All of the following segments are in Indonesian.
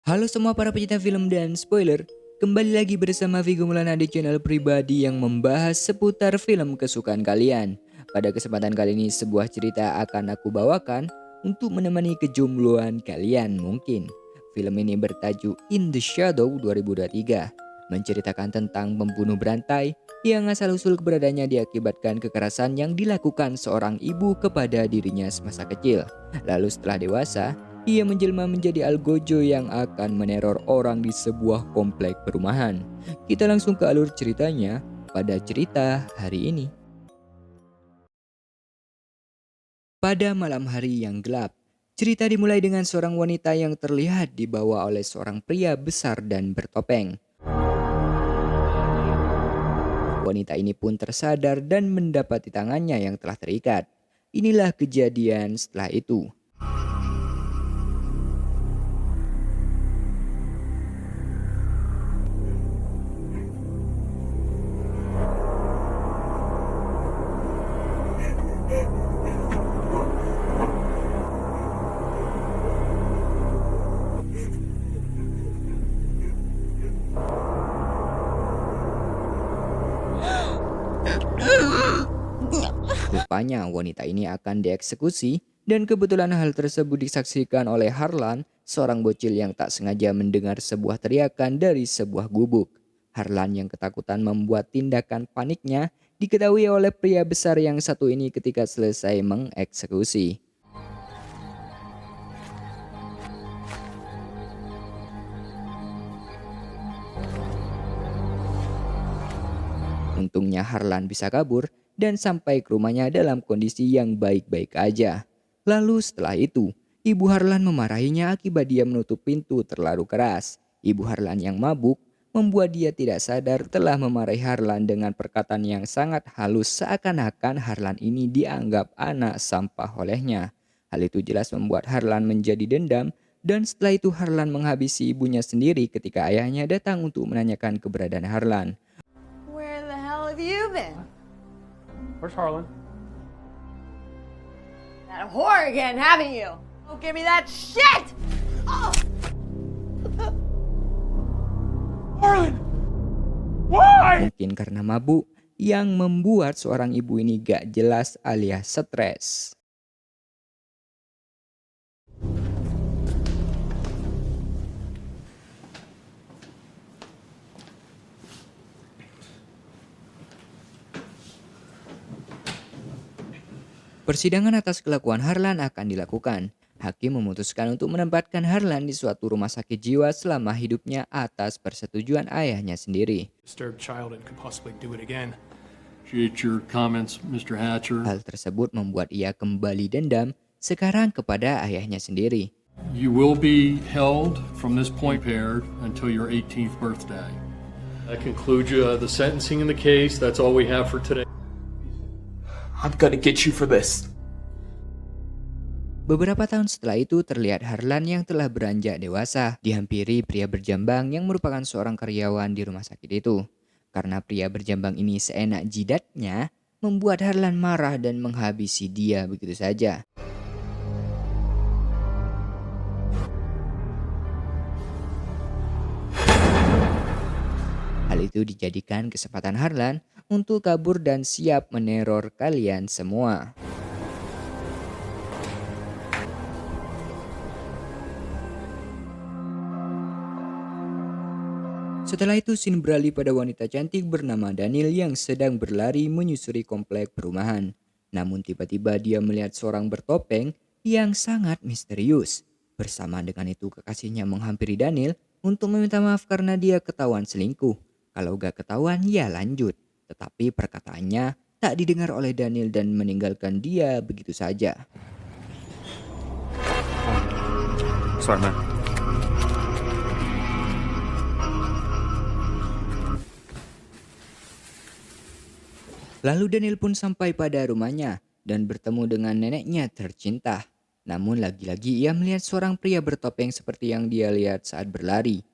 Halo semua para pecinta film dan spoiler, kembali lagi bersama Vigo Maulana di channel pribadi yang membahas seputar film kesukaan kalian. Pada kesempatan kali ini sebuah cerita akan aku bawakan untuk menemani kejombloan kalian mungkin. Film ini bertajuk In the Shadow 2023, menceritakan tentang pembunuh berantai yang asal-usul keberadaannya diakibatkan kekerasan yang dilakukan seorang ibu kepada dirinya semasa kecil. Lalu setelah dewasa, ia menjelma menjadi algojo yang akan meneror orang di sebuah komplek perumahan. Kita langsung ke alur ceritanya pada cerita hari ini. Pada malam hari yang gelap, cerita dimulai dengan seorang wanita yang terlihat dibawa oleh seorang pria besar dan bertopeng. Wanita ini pun tersadar dan mendapati tangannya yang telah terikat. Inilah kejadian setelah itu. Rupanya wanita ini akan dieksekusi dan kebetulan hal tersebut disaksikan oleh Harlan, seorang bocil yang tak sengaja mendengar sebuah teriakan dari sebuah gubuk. Harlan yang ketakutan membuat tindakan paniknya diketahui oleh pria besar yang satu ini ketika selesai mengeksekusi. Untungnya Harlan bisa kabur dan sampai ke rumahnya dalam kondisi yang baik-baik aja. Lalu setelah itu, Ibu Harlan memarahinya akibat dia menutup pintu terlalu keras. Ibu Harlan yang mabuk membuat dia tidak sadar telah memarahi Harlan dengan perkataan yang sangat halus seakan-akan Harlan ini dianggap anak sampah olehnya. Hal itu jelas membuat Harlan menjadi dendam dan setelah itu Harlan menghabisi ibunya sendiri ketika ayahnya datang untuk menanyakan keberadaan Harlan. Where the hell have you been? Where's Harlan? That whore again, haven't you? Don't give me that shit! Oh! Harlan! Why? Mungkin karena mabuk yang membuat seorang ibu ini gak jelas alias stres. Persidangan atas kelakuan Harlan akan dilakukan. Hakim memutuskan untuk menempatkan Harlan di suatu rumah sakit jiwa selama hidupnya atas persetujuan ayahnya sendiri. Disturbed child and could possibly do it again. Appreciate your comments, Mr. Hatcher. Hal tersebut membuat ia kembali dendam sekarang kepada ayahnya sendiri. You will be held from this point paired until your 18th birthday. That concludes the sentencing in the case. That's all we have for today. I'm gonna get you for this. Beberapa tahun setelah itu terlihat Harlan yang telah beranjak dewasa dihampiri pria berjambang yang merupakan seorang karyawan di rumah sakit itu. Karena pria berjambang ini seenak jidatnya, membuat Harlan marah dan menghabisi dia begitu saja. Hal itu dijadikan kesempatan Harlan untuk kabur dan siap meneror kalian semua. Setelah itu scene beralih pada wanita cantik bernama Daniel yang sedang berlari menyusuri komplek perumahan. Namun tiba-tiba dia melihat seorang bertopeng yang sangat misterius. Bersamaan dengan itu kekasihnya menghampiri Daniel untuk meminta maaf karena dia ketahuan selingkuh. Kalau gak ketahuan ya lanjut. Tetapi perkataannya tak didengar oleh Daniel dan meninggalkan dia begitu saja. Sorry, man. Lalu Daniel pun sampai pada rumahnya dan bertemu dengan neneknya tercinta. Namun lagi-lagi ia melihat seorang pria bertopeng seperti yang dia lihat saat berlari.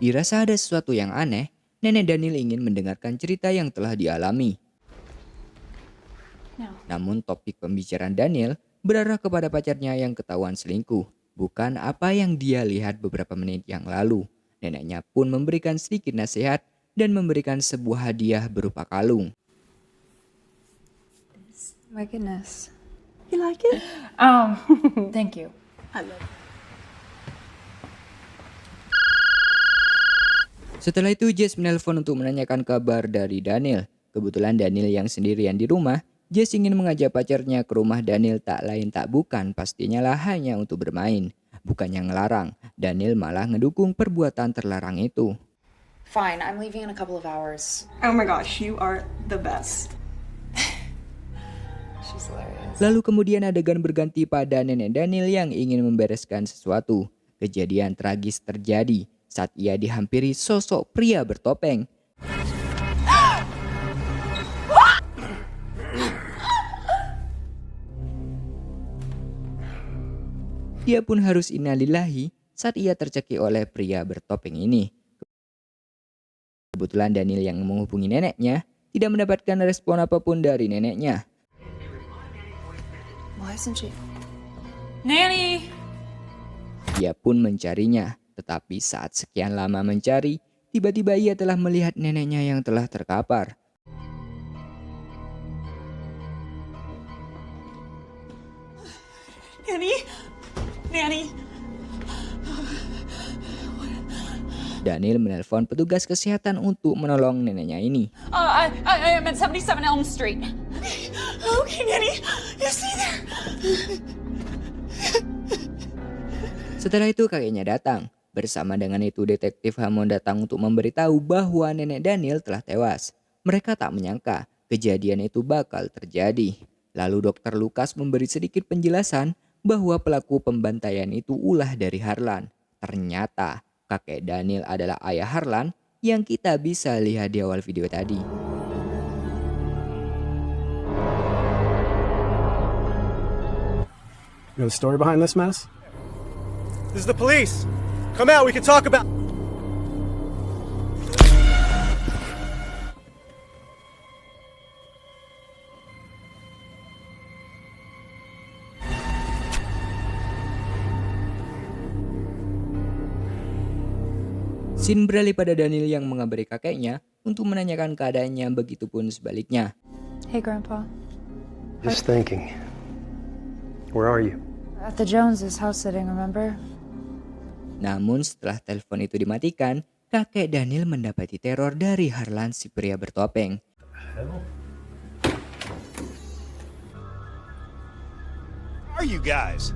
Dirasa ada sesuatu yang aneh, nenek Daniel ingin mendengarkan cerita yang telah dialami. Namun topik pembicaraan Daniel berarah kepada pacarnya yang ketahuan selingkuh. bukan apa yang dia lihat beberapa menit yang lalu. Neneknya pun memberikan sedikit nasihat dan memberikan sebuah hadiah berupa kalung. My goodness. You like it? Thank you. I love it. Setelah itu Jess menelpon untuk menanyakan kabar dari Daniel. Kebetulan Daniel yang sendirian di rumah. Jess ingin mengajak pacarnya ke rumah Daniel, tak lain tak bukan pastinya lah hanya untuk bermain. Bukannya ngelarang, Daniel malah ngedukung perbuatan terlarang itu. Fine, I'm leaving in a couple of hours. Oh my gosh, you are the best. She's hilarious. Lalu kemudian adegan berganti pada nenek Daniel yang ingin membereskan sesuatu. Kejadian tragis terjadi saat ia dihampiri sosok pria bertopeng. Dia pun harus innalillahi saat ia tercekik oleh pria bertopeng ini. Kebetulan Daniel yang menghubungi neneknya tidak mendapatkan respon apapun dari neneknya. Why isn't she? Nanny! Dia pun mencarinya, tetapi saat sekian lama mencari, tiba-tiba ia telah melihat neneknya yang telah terkapar. Nanny? Nanny? Daniel menelpon petugas kesehatan untuk menolong neneknya ini. I am at 77 Elm Street. Okay, Nanny. You stay there. Setelah itu kakeknya datang. Bersama dengan itu detektif Hammond datang untuk memberitahu bahwa nenek Daniel telah tewas. Mereka tak menyangka kejadian itu bakal terjadi. Lalu dokter Lucas memberi sedikit penjelasan bahwa pelaku pembantaian itu ulah dari Harlan. Ternyata kakek Daniel adalah ayah Harlan yang kita bisa lihat di awal video tadi. You know the story behind this mess? This is the police. Come out, we can talk about. Scene beralih pada Daniel yang mengabari kakeknya untuk menanyakan keadaannya, begitupun sebaliknya. Hey, Grandpa. Just thinking. Where are you? At the Joneses house sitting, remember? Namun setelah telepon itu dimatikan, kakek Daniel mendapati teror dari Harlan si pria bertopeng. Who are you guys?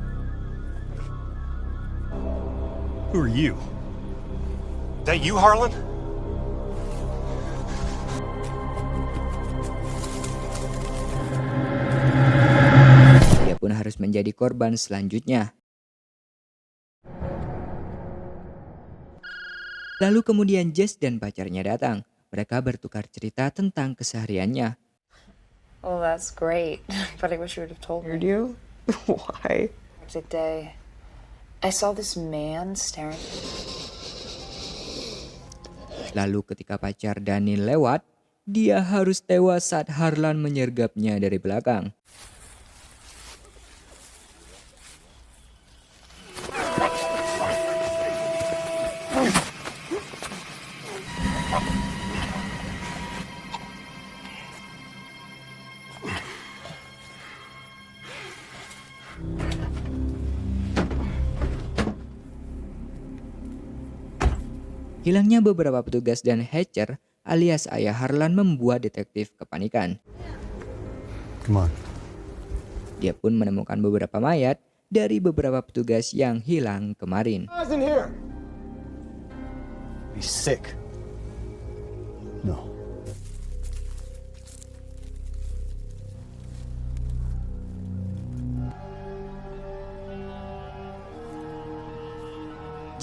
Who are you? Is that you, Harlan? Dia pun harus menjadi korban selanjutnya. Lalu kemudian Jess dan pacarnya datang. Mereka bertukar cerita tentang kesehariannya. Oh, that's great. But I wish you would have told me. You? Why? Hectic day. I saw this man staring. Lalu ketika pacar Daniel lewat, dia harus tewas saat Harlan menyergapnya dari belakang. Hilangnya beberapa petugas dan Hatcher alias ayah Harlan membuat detektif kepanikan. Come on. Dia pun menemukan beberapa mayat dari beberapa petugas yang hilang kemarin. Guys in here. He's sick. No.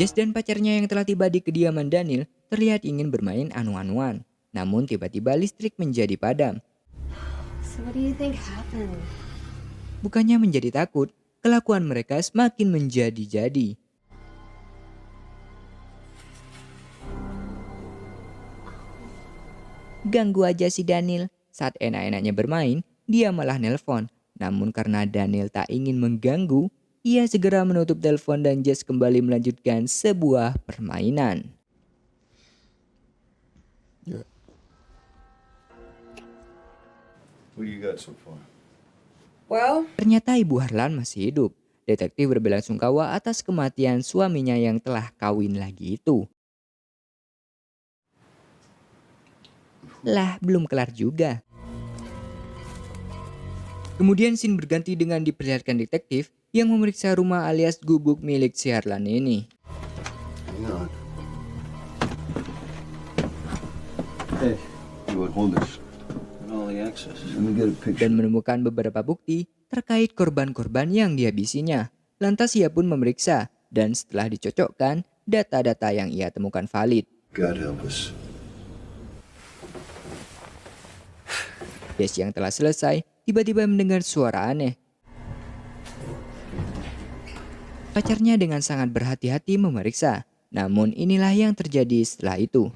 Jess dan pacarnya yang telah tiba di kediaman Daniel terlihat ingin bermain anu-anuan. Namun tiba-tiba listrik menjadi padam. So what do you think happened? Bukannya menjadi takut, kelakuan mereka semakin menjadi-jadi. Ganggu aja si Daniel. Saat enak-enaknya bermain, dia malah nelpon. Namun karena Daniel tak ingin mengganggu, ia segera menutup telepon dan Jess kembali melanjutkan sebuah permainan. What do you got so far? Well, Ternyata Ibu Harlan masih hidup. Detektif berbelasungkawa atas kematian suaminya yang telah kawin lagi itu. Lah, belum kelar juga. Kemudian scene berganti dengan diperlihatkan detektif yang memeriksa rumah alias gubuk milik si Harlan ini. Hang on. Hey, you would hold this. And all the access. Let me get a picture. Dan menemukan beberapa bukti terkait korban-korban yang dihabisinya. Lantas ia pun memeriksa dan setelah dicocokkan, data-data yang ia temukan valid. God help us. Jess yang telah selesai tiba-tiba mendengar suara aneh. Pacarnya dengan sangat berhati-hati memeriksa. Namun inilah yang terjadi setelah itu.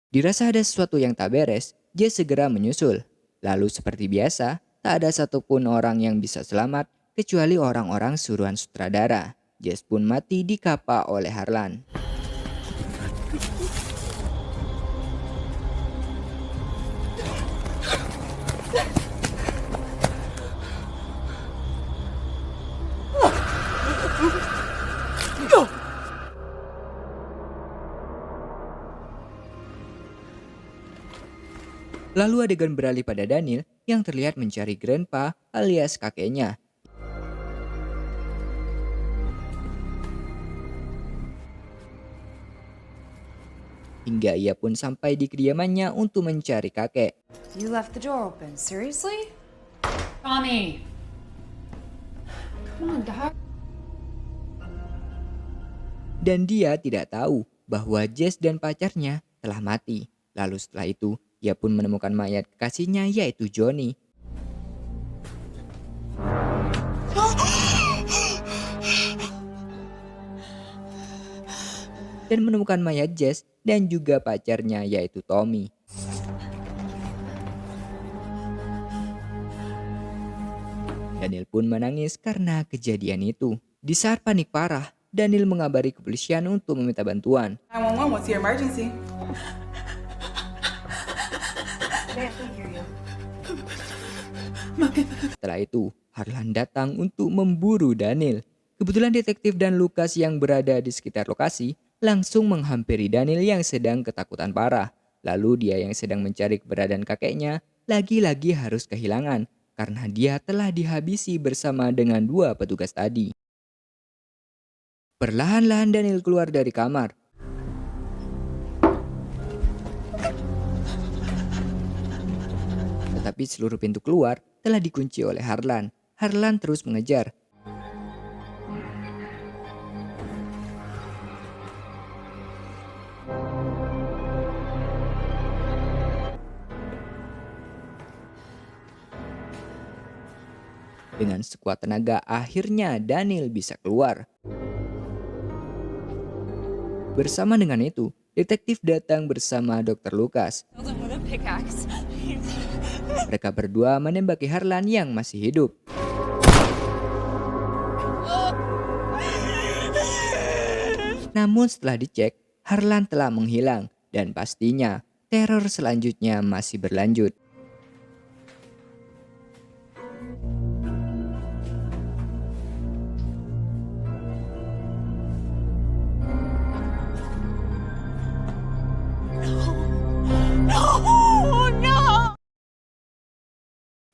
Dirasa ada sesuatu yang tak beres, Jess segera menyusul. Lalu seperti biasa, tak ada satupun orang yang bisa selamat kecuali orang-orang suruhan sutradara. Jess pun mati dikapa oleh Harlan. Lalu adegan beralih pada Daniel yang terlihat mencari Grandpa alias kakeknya. Hingga ia pun sampai di kediamannya untuk mencari kakek. you left the door open. Seriously? Tommy! Come on, Doc. Dan dia tidak tahu bahwa Jess dan pacarnya telah mati. Lalu setelah itu, ia pun menemukan mayat kekasihnya yaitu Johnny. Dan menemukan mayat Jess dan juga pacarnya yaitu Tommy. Daniel pun menangis karena kejadian itu. Di saat panik parah, Daniel mengabari kepolisian untuk meminta bantuan. 911, what's your emergency? Setelah itu, Harlan datang untuk memburu Daniel. Kebetulan detektif dan Lucas yang berada di sekitar lokasi langsung menghampiri Daniel yang sedang ketakutan parah. Lalu dia yang sedang mencari keberadaan kakeknya lagi-lagi harus kehilangan karena dia telah dihabisi bersama dengan dua petugas tadi. Perlahan-lahan Daniel keluar dari kamar. Tetapi seluruh pintu keluar telah dikunci oleh Harlan. Harlan terus mengejar. Dengan sekuat tenaga, akhirnya Daniel bisa keluar. Bersama dengan itu, detektif datang bersama Dr. Lucas. Killed him with a pickaxe. Mereka berdua menembaki Harlan yang masih hidup. Namun setelah dicek, Harlan telah menghilang dan pastinya teror selanjutnya masih berlanjut.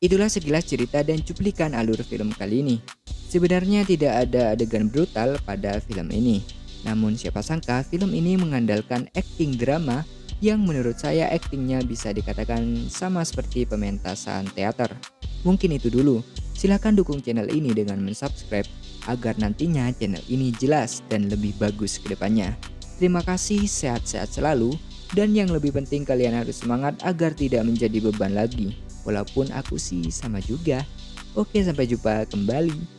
Itulah sekilas cerita dan cuplikan alur film kali ini. Sebenarnya tidak ada adegan brutal pada film ini. Namun siapa sangka film ini mengandalkan akting drama yang menurut saya aktingnya bisa dikatakan sama seperti pementasan teater. Mungkin itu dulu. Silahkan dukung channel ini dengan mensubscribe agar nantinya channel ini jelas dan lebih bagus ke depannya. Terima kasih, sehat-sehat selalu. Dan yang lebih penting kalian harus semangat agar tidak menjadi beban lagi. Walaupun aku sih sama juga. Oke, sampai jumpa kembali.